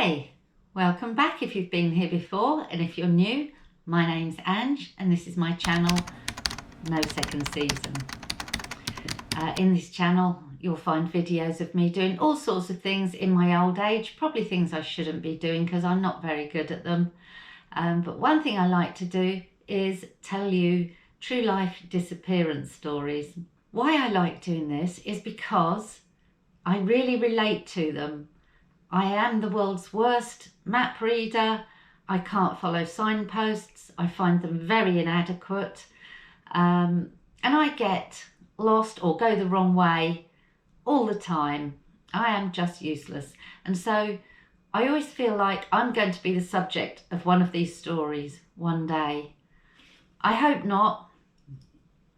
Hi, welcome back if you've been here before, and if you're new, my name's Ange and this is my channel, No Second Season. In this channel you'll find videos of me doing all sorts of things in my old age, probably things I shouldn't be doing because I'm not very good at them. But one thing I like to do is tell you true life disappearance stories. Why I like doing this is because I really relate to them. I am the world's worst map reader. I can't follow signposts. I find them very inadequate. And I get lost or go the wrong way all the time. I am just useless. And so I always feel like I'm going to be the subject of one of these stories one day. I hope not,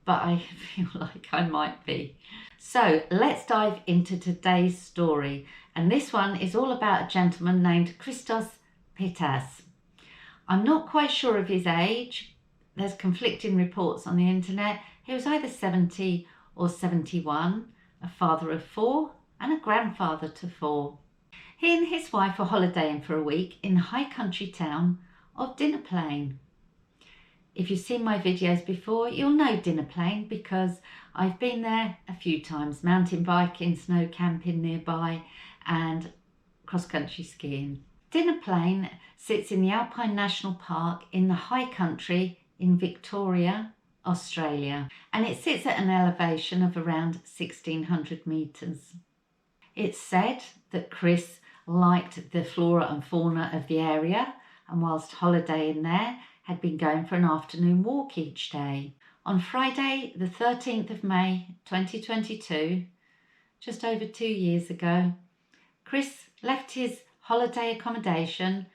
but I feel like I might be. So let's dive into today's story. And this one is all about a gentleman named Christos Pittas. I'm not quite sure of his age. There's conflicting reports on the internet. He was either 70 or 71, a father of 4 and a grandfather to 4. He and his wife were holidaying for a week in the high country town of Disappearance. If you've seen my videos before, you'll know Disappearance because I've been there a few times, mountain biking, snow camping nearby and cross-country skiing. Disappearance sits in the Alpine National Park in the high country in Victoria, Australia, and it sits at an elevation of around 1600 metres. It's said that Chris liked the flora and fauna of the area and whilst holidaying there had been going for an afternoon walk each day. On Friday the 13th of May 2022, just over 2 years ago, Chris left his holiday accommodation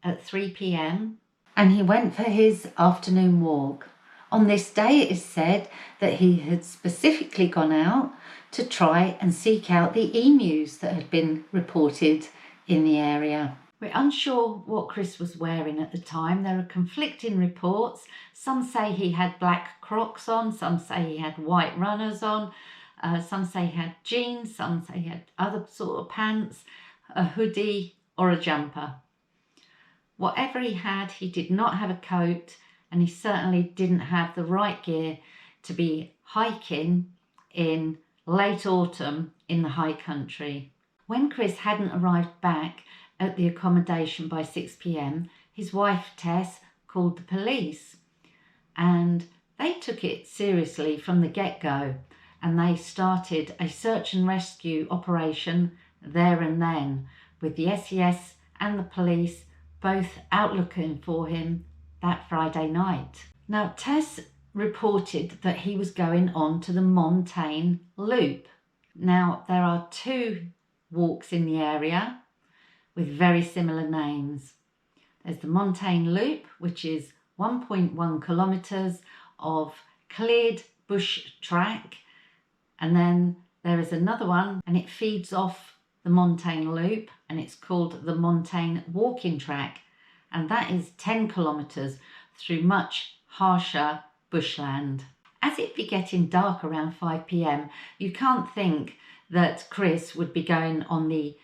at 3 p.m. and he went for his afternoon walk. On this day it is said that he had specifically gone out to try and seek out the emus that had been reported in the area. We're unsure what Chris was wearing at the time. There are conflicting reports. Some say he had black Crocs on, some say he had white runners on, some say he had jeans, some say he had other sort of pants, a hoodie or a jumper. Whatever he had, he did not have a coat and he certainly didn't have the right gear to be hiking in late autumn in the high country. When Chris hadn't arrived back at the accommodation by 6 p.m, his wife Tess called the police and they took it seriously from the get-go and they started a search and rescue operation there and then with the SES and the police both out looking for him that Friday night. Now Tess reported that he was going on to the Montane Loop. Now there are 2 walks in the area with very similar names. There's the Montane Loop, which is 1.1 kilometres of cleared bush track, and then there is another one and it feeds off the Montane Loop and it's called the Montane Walking Track, and that is 10 kilometres through much harsher bushland. As it be getting dark around 5 p.m, you can't think that Chris would be going on the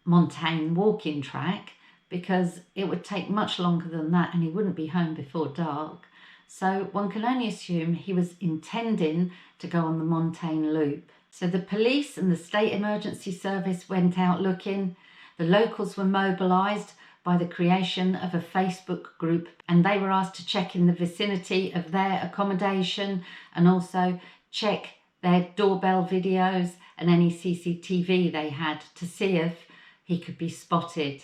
Montane Walking Track because it would take much longer than that and he wouldn't be home before dark. So one can only assume he was intending to go on the Montane Loop. So the police and the State Emergency Service went out looking. The locals were mobilised by the creation of a Facebook group and they were asked to check in the vicinity of their accommodation and also check their doorbell videos and any CCTV they had to see if he could be spotted.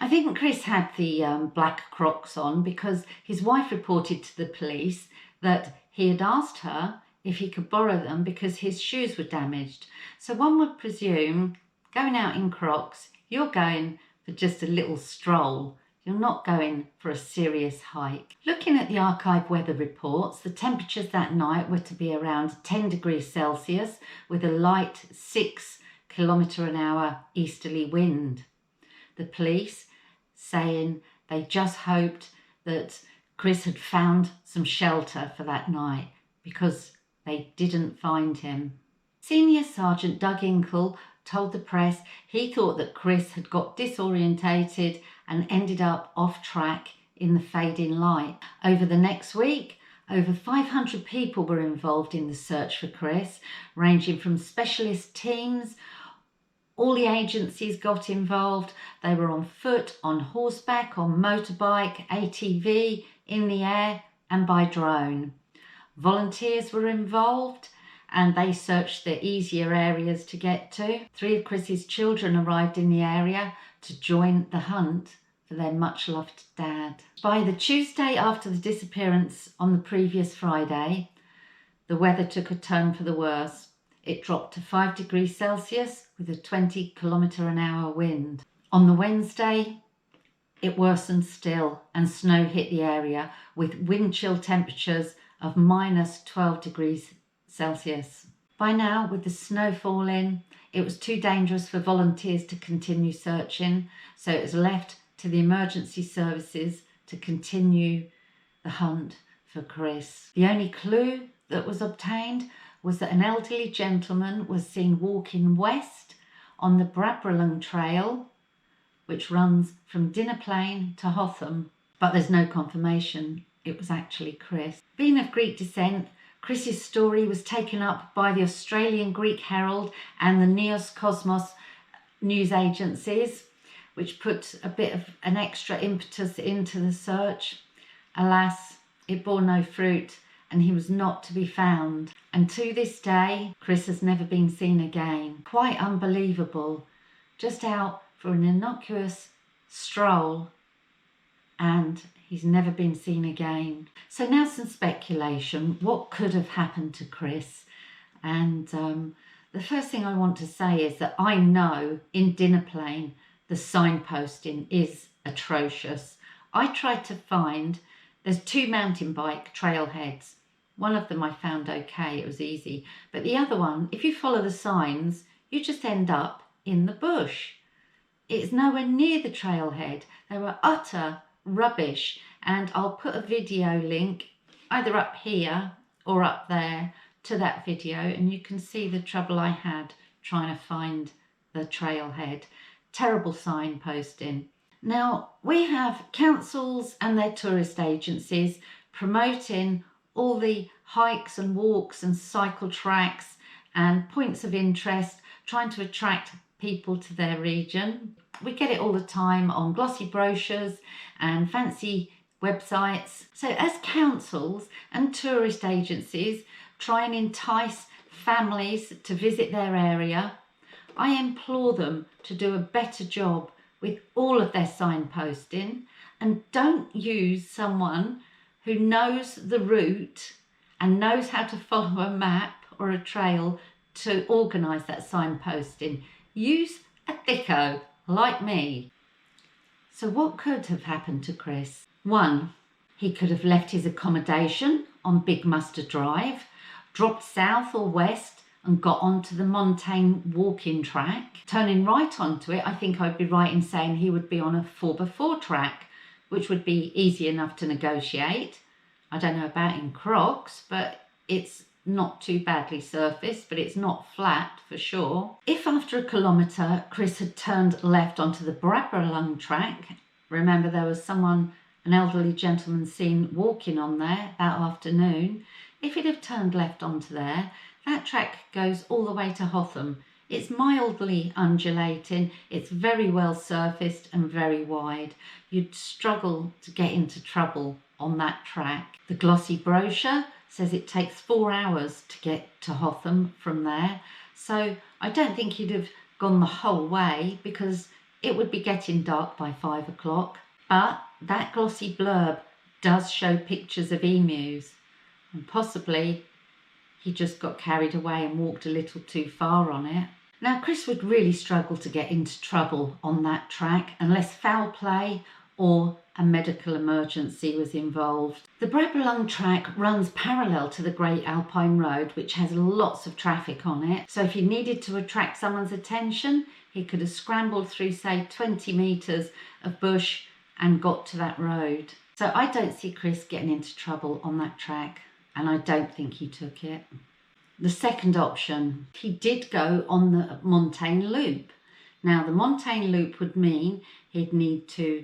I think Chris had the black Crocs on because his wife reported to the police that he had asked her if he could borrow them because his shoes were damaged. So one would presume going out in Crocs, you're going for just a little stroll. You're not going for a serious hike. Looking at the archive weather reports, the temperatures that night were to be around 10 degrees Celsius with a light 6 km/h easterly wind. The police saying they just hoped that Chris had found some shelter for that night because they didn't find him. Senior Sergeant Doug Inkle told the press he thought that Chris had got disorientated and ended up off track in the fading light. Over the next week, over 500 people were involved in the search for Chris, ranging from specialist teams. All the agencies got involved. They were on foot, on horseback, on motorbike, ATV, in the air and by drone. Volunteers were involved and they searched the easier areas to get to. 3 of Chris's children arrived in the area to join the hunt for their much-loved dad. By the Tuesday after the disappearance on the previous Friday, the weather took a turn for the worse. It dropped to 5 degrees Celsius with a 20-kilometre-an-hour wind. On the Wednesday, it worsened still and snow hit the area with wind chill temperatures of minus 12 degrees Celsius. By now, with the snow falling, it was too dangerous for volunteers to continue searching, so it was left to the emergency services to continue the hunt for Chris. The only clue that was obtained was that an elderly gentleman was seen walking west on the Brabralung Trail, which runs from Dinner Plain to Hotham, but there's no confirmation it was actually Chris. Being of Greek descent, Chris's story was taken up by the Australian Greek Herald and the Neos Cosmos news agencies, which put a bit of an extra impetus into the search. Alas, it bore no fruit and he was not to be found. And to this day, Chris has never been seen again. Quite unbelievable. Just out for an innocuous stroll and he's never been seen again. So now some speculation. What could have happened to Chris? And the first thing I want to say is that I know in Dinner Plain the signposting is atrocious. I tried to find, there's 2 mountain bike trailheads. One of them I found okay, it was easy. But the other one, if you follow the signs, you just end up in the bush. It's nowhere near the trailhead. They were utter rubbish. And I'll put a video link either up here or up there to that video, and you can see the trouble I had trying to find the trailhead. Terrible signposting. Now, we have councils and their tourist agencies promoting all the hikes and walks and cycle tracks and points of interest, trying to attract people to their region. We get it all the time on glossy brochures and fancy websites. So as councils and tourist agencies try and entice families to visit their area, I implore them to do a better job with all of their signposting and don't use someone who knows the route and knows how to follow a map or a trail to organise that signposting. Use a thicko like me. So what could have happened to Chris? 1, he could have left his accommodation on Big Mustard Drive, dropped south or west and got onto the Montaigne walking track. Turning right onto it, I think I'd be right in saying he would be on a 4x4 track, which would be easy enough to negotiate. I don't know about in Crocs, but it's not too badly surfaced, but it's not flat for sure. If after a kilometre Chris had turned left onto the Brabralung track, remember there was an elderly gentleman seen walking on there that afternoon. If he'd have turned left onto there, that track goes all the way to Hotham. It's mildly undulating, it's very well surfaced and very wide. You'd struggle to get into trouble on that track. The glossy brochure says it takes 4 hours to get to Hotham from there. So I don't think he'd have gone the whole way because it would be getting dark by 5 o'clock. But that glossy blurb does show pictures of emus, and possibly he just got carried away and walked a little too far on it. Now, Chris would really struggle to get into trouble on that track unless foul play or a medical emergency was involved. The Brabralung track runs parallel to the Great Alpine Road, which has lots of traffic on it. So if he needed to attract someone's attention, he could have scrambled through, say, 20 metres of bush and got to that road. So I don't see Chris getting into trouble on that track, and I don't think he took it. The second option, he did go on the Montane Loop. Now, the Montane Loop would mean he'd need to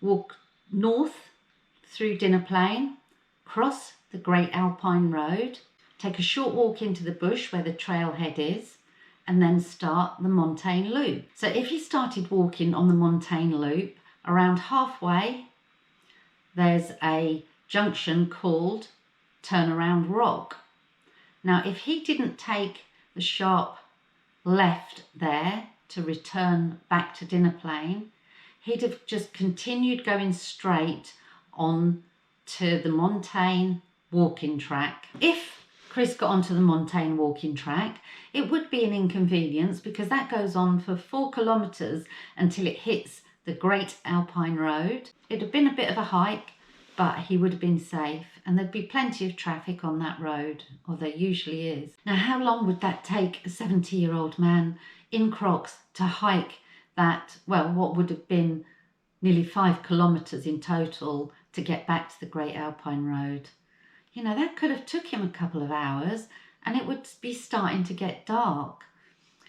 walk north through Dinner Plain, cross the Great Alpine Road, take a short walk into the bush where the trailhead is, and then start the Montane Loop. So if he started walking on the Montane Loop, around halfway, there's a junction called Turnaround Rock. Now, if he didn't take the sharp left there to return back to Dinner Plain, he'd have just continued going straight on to the Montane walking track. If Chris got onto the Montane walking track, it would be an inconvenience because that goes on for 4 kilometres until it hits the Great Alpine Road. It'd have been a bit of a hike, but he would have been safe, and there'd be plenty of traffic on that road, or there usually is. Now, how long would that take a 70-year-old man in Crocs to hike that, well, what would have been nearly 5 kilometres in total to get back to the Great Alpine Road? You know, that could have took him a couple of hours, and it would be starting to get dark.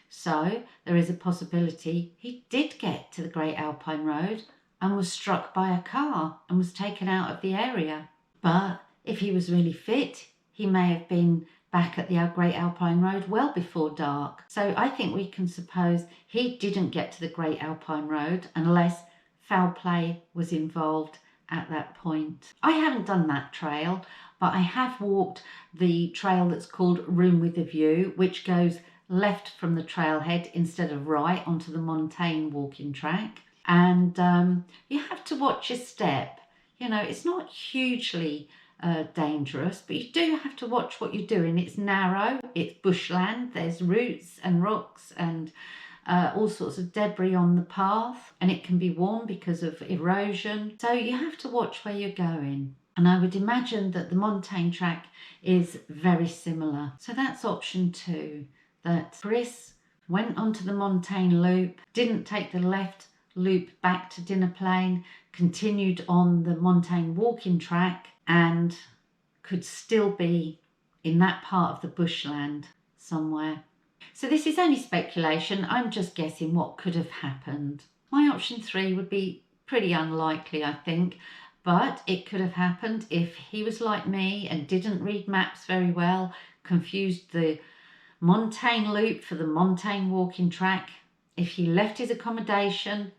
So there is a possibility he did get to the Great Alpine Road and was struck by a car and was taken out of the area. But if he was really fit, he may have been back at the Great Alpine Road well before dark. So I think we can suppose he didn't get to the Great Alpine Road unless foul play was involved at that point. I haven't done that trail, but I have walked the trail that's called Room with a View, which goes left from the trailhead instead of right onto the Montane walking track. And you have to watch your step. You know, it's not hugely dangerous, but you do have to watch what you're doing. It's narrow, it's bushland, there's roots and rocks and all sorts of debris on the path, and it can be worn because of erosion. So you have to watch where you're going. And I would imagine that the Montane track is very similar. So that's option 2, that Chris went onto the Montane Loop, didn't take the left loop back to Dinner Plain, continued on the Montane walking track, and could still be in that part of the bushland somewhere. So this is only speculation. I'm just guessing what could have happened. My option 3 would be pretty unlikely, I think, but it could have happened if he was like me and didn't read maps very well, confused the Montane Loop for the Montane walking track. If he left his accommodation,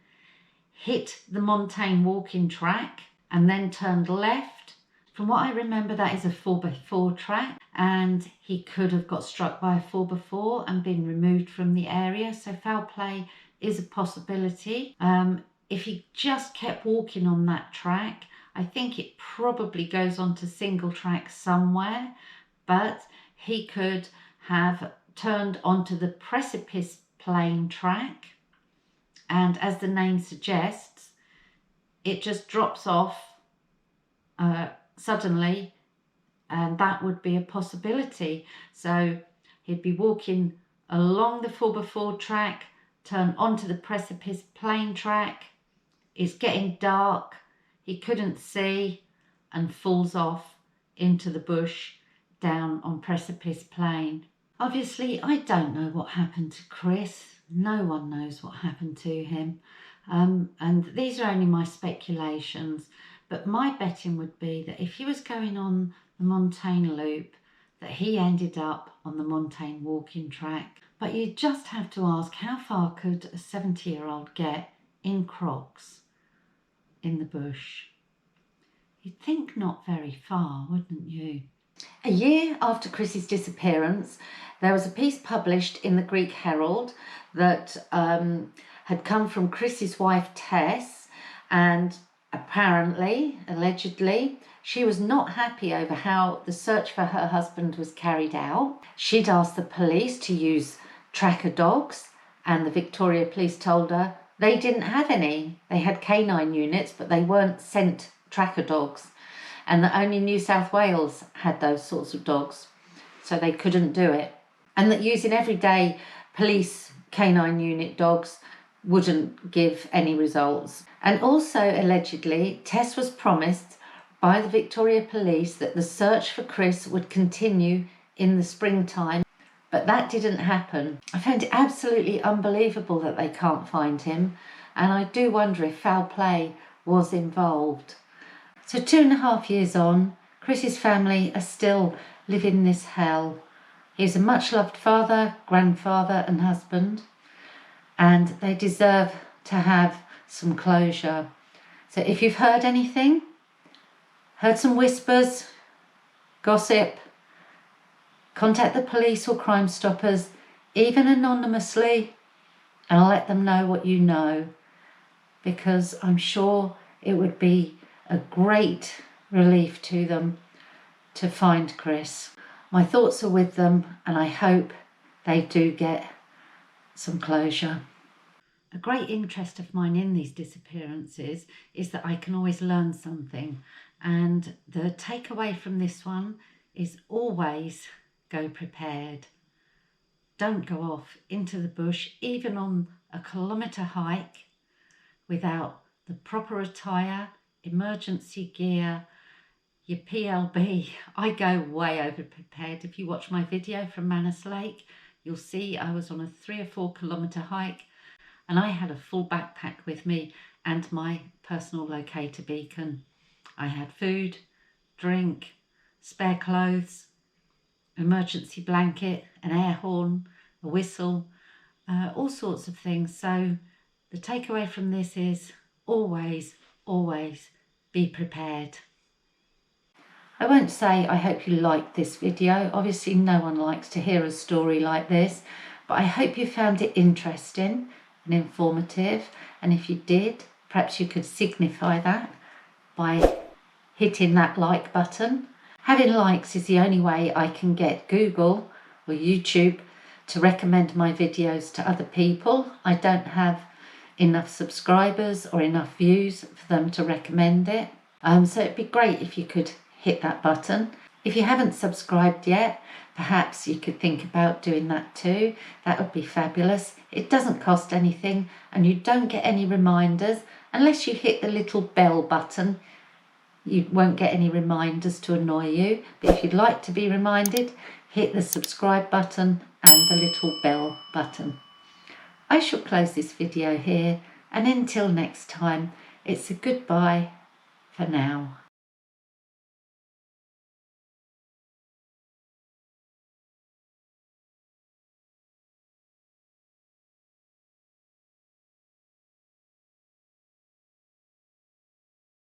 hit the Montane walking track and then turned left. From what I remember, that is a 4x4 track, and he could have got struck by a 4x4 and been removed from the area. So foul play is a possibility. If he just kept walking on that track, I think it probably goes on to single track somewhere, but he could have turned onto the Precipice Plain track, and as the name suggests, it just drops off suddenly, and that would be a possibility. So he'd be walking along the 4x4 track, turn onto the Precipice Plain track, it's getting dark, he couldn't see, and falls off into the bush down on Precipice Plain. Obviously, I don't know what happened to Chris. No one knows what happened to him. And these are only my speculations. But my betting would be that if he was going on the Montane Loop, that he ended up on the Montane walking track. But you just have to ask, how far could a 70-year-old get in Crocs in the bush? You'd think not very far, wouldn't you? A year after Chris's disappearance, there was a piece published in the Greek Herald that had come from Chris's wife Tess, and apparently, allegedly, she was not happy over how the search for her husband was carried out. She'd asked the police to use tracker dogs, and the Victoria Police told her they didn't have any. They had canine units, but they weren't sent tracker dogs, and that only New South Wales had those sorts of dogs, so they couldn't do it. And that using everyday police canine unit dogs wouldn't give any results. And also, allegedly, Tess was promised by the Victoria Police that the search for Chris would continue in the springtime, but that didn't happen. I found it absolutely unbelievable that they can't find him, and I do wonder if foul play was involved. So 2.5 years on, Chris's family are still living this hell. He's a much loved father, grandfather and husband, and they deserve to have some closure. So if you've heard anything, heard some whispers, gossip, contact the police or Crimestoppers, even anonymously, and let them know what you know, because I'm sure it would be a great relief to them to find Chris. My thoughts are with them, and I hope they do get some closure. A great interest of mine in these disappearances is that I can always learn something, and the takeaway from this one is always go prepared. Don't go off into the bush, even on a kilometre hike, without the proper attire, emergency gear, your PLB. I go way over prepared. If you watch my video from Manus Lake, you'll see I was on a 3 or 4 kilometre hike, and I had a full backpack with me and my personal locator beacon. I had food, drink, spare clothes, emergency blanket, an air horn, a whistle, all sorts of things. So the takeaway from this is always, always be prepared. I won't say I hope you liked this video. Obviously no one likes to hear a story like this, but I hope you found it interesting and informative, and if you did, perhaps you could signify that by hitting that like button. Having likes is the only way I can get Google or YouTube to recommend my videos to other people. I don't have enough subscribers or enough views for them to recommend it. So it'd be great if you could hit that button. If you haven't subscribed yet, perhaps you could think about doing that too. That would be fabulous. It doesn't cost anything, and you don't get any reminders unless you hit the little bell button. You won't get any reminders to annoy you, but if you'd like to be reminded, hit the subscribe button and the little bell button. I shall close this video here, and until next time, it's a goodbye for now.